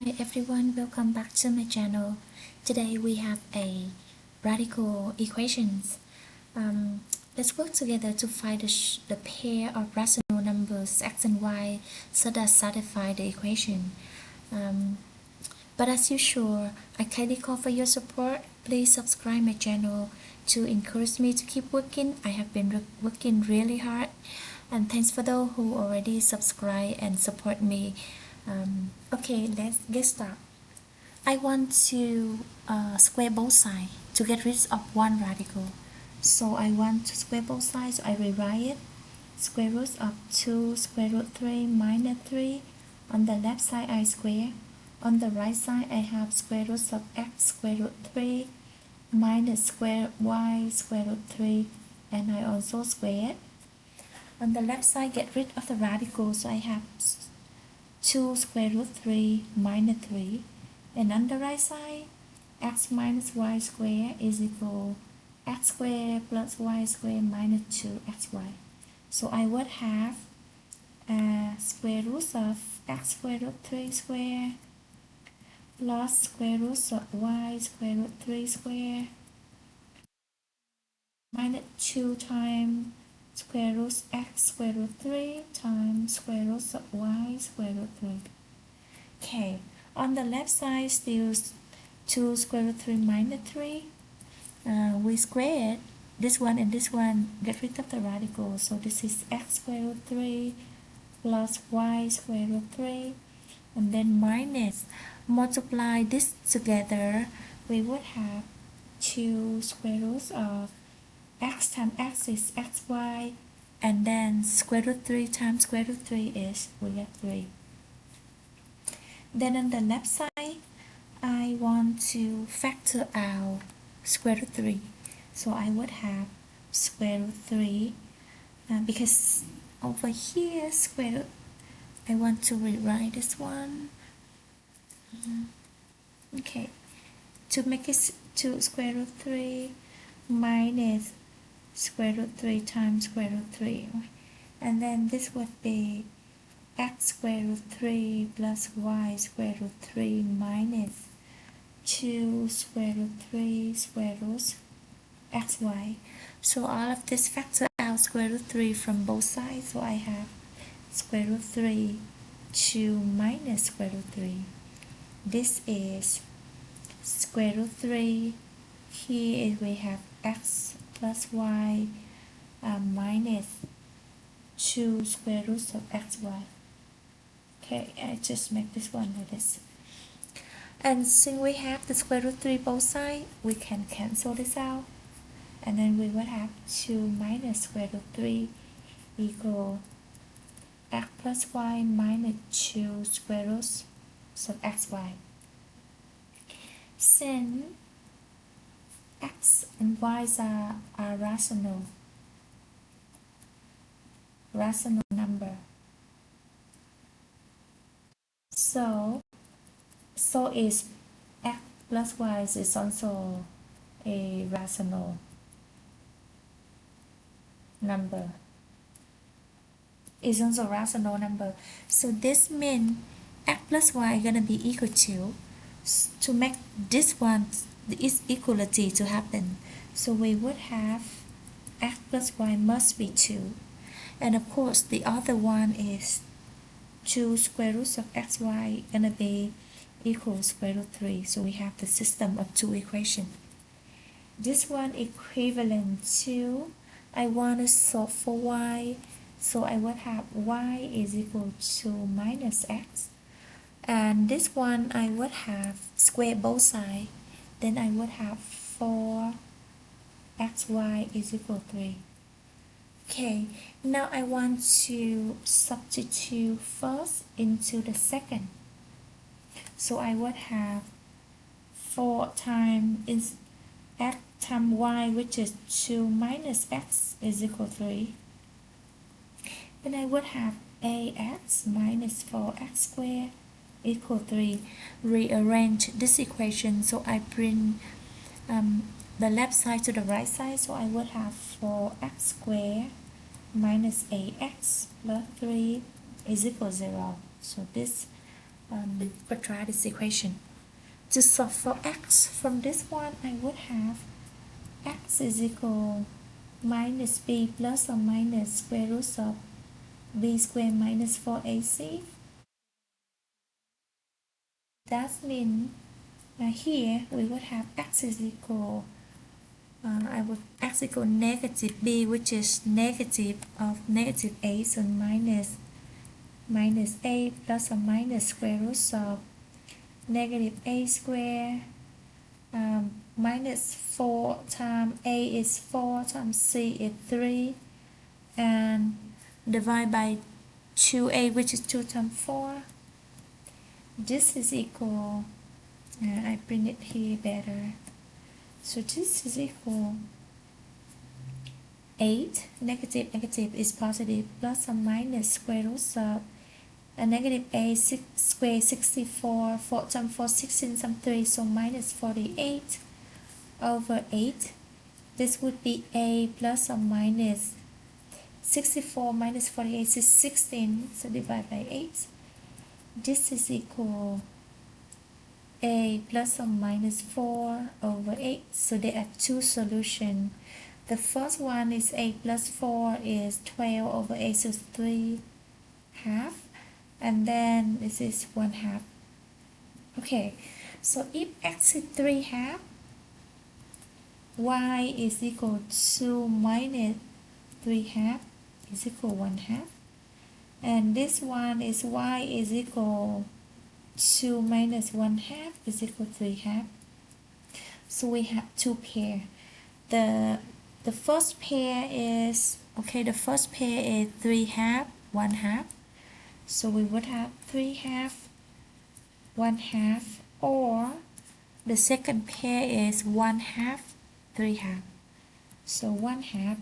Hi everyone, welcome back to my channel. Today we have a radical equations. Let's work together to find the pair of rational numbers x and y so that satisfy the equation. But as usual, I kindly call for your support. Please subscribe my channel to encourage me to keep working. I have been working really hard, and thanks for those who already subscribe and support me. Okay, let's get started. I want to square both sides to get rid of one radical. So I want to square both sides, so I rewrite it. Square root of 2 square root 3 minus 3. On the left side I square. On the right side I have square root of x square root 3 minus square y square root 3, and I also square it. On the left side get rid of the radical, so I have 2 square root 3 minus 3, and on the right side x minus y square is equal x square plus y square minus 2xy. So I would have square root of x square root 3 square plus square root of y square root 3 square minus 2 times square root x square root 3 times square root of y square root 3. Okay, on the left side still 2 square root 3 minus 3. We squared this one and this one, get rid of the radical, so this is x square root 3 plus y square root 3, and then minus, multiply this together, we would have 2 square roots of x times x is xy, and then square root 3 times square root 3 is, we get 3. Then on the left side I want to factor out square root 3, so I would have square root 3 because over here square root, I want to rewrite this one. Okay, to make it to square root 3 minus square root 3 times square root 3, and then this would be x square root 3 plus y square root 3 minus 2 square root 3 square root xy. So all of this factor out square root 3 from both sides, so I have square root 3 2 minus square root 3. This is square root 3. Here we have x plus y minus 2 square root of xy. Okay, I just make this one like this. And since we have the square root 3 both sides, we can cancel this out. And then we would have 2 minus square root 3 equal x plus y minus 2 square root of xy. Since x and y are rational number, so is x plus y is also a rational number. Is also a rational number. So this means x plus y is gonna be equal to make this one, this equality to happen. So we would have x plus y must be 2, and of course the other one is 2 square roots of xy gonna be equal square root 3. So we have the system of two equations. This one equivalent to, I want to solve for y, so I would have y is equal to minus x, and this one I would have square both sides, then I would have 4 xy is equal 3. Okay, now I want to substitute first into the second, so I would have 4 times x times y, which is 2 minus x is equal 3. Then I would have ax minus 4x squared equal 3. Rearrange this equation, so I bring the left side to the right side, so I would have 4x squared minus ax plus 3 is equal 0. So this quadratic equation. To solve for x from this one, I would have x is equal minus b plus or minus square root of b squared minus 4ac. That means here we would have x is equal x equal negative b, which is negative of negative a, so minus a plus or minus square root of negative a squared minus 4 times a is 4 times c is 3, and divide by 2a, which is 2 times 4. This is equal, I print it here better. So this is equal 8, negative is positive, plus or minus square root of a negative a squared 64, 4 times 4, 16 times 3, so minus 48 over 8. This would be a plus or minus 64 minus 48 is 16, so divide by 8. This is equal a plus or minus 4 over 8. So there are two solutions. The first one is a plus 4 is 12 over 8, so 3 half. And then this is 1 half. Okay, so if x is 3 half, y is equal to minus 3 half is equal 1 half. And this one is y is equal to minus 1 half is equal to 3 half. So we have two pair. The first pair is, the first pair is 3 half, 1 half. So we would have 3 half, 1 half, or the second pair is 1 half, 3 half. So 1 half,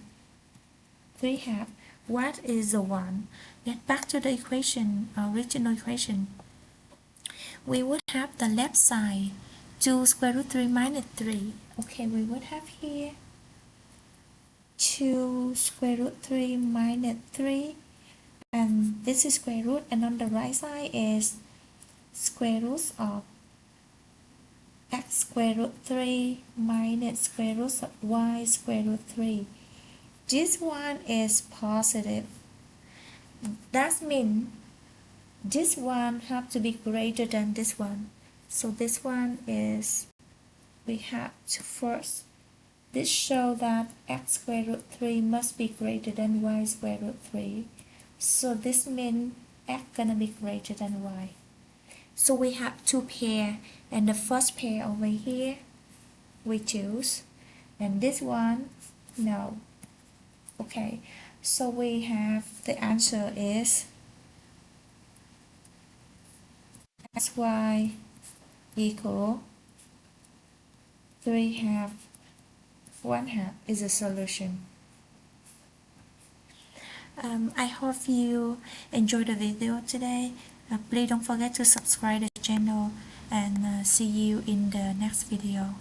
3 half. What is the one? Get back to the equation, original equation. We would have the left side 2 square root 3 minus 3. Okay, we would have here 2 square root 3 minus 3, and this is square root, and on the right side is square root of x square root 3 minus square root of y square root 3. This one is positive. That means this one have to be greater than this one. So this one is, we have to first, this show that x square root 3 must be greater than y square root 3. So this means x gonna be greater than y. So we have two pair, and the first pair over here we choose, and this one no. Okay, so we have the answer is xy equal 3 half, 1 half is a solution. I hope you enjoyed the video today. Please don't forget to subscribe the channel, and see you in the next video.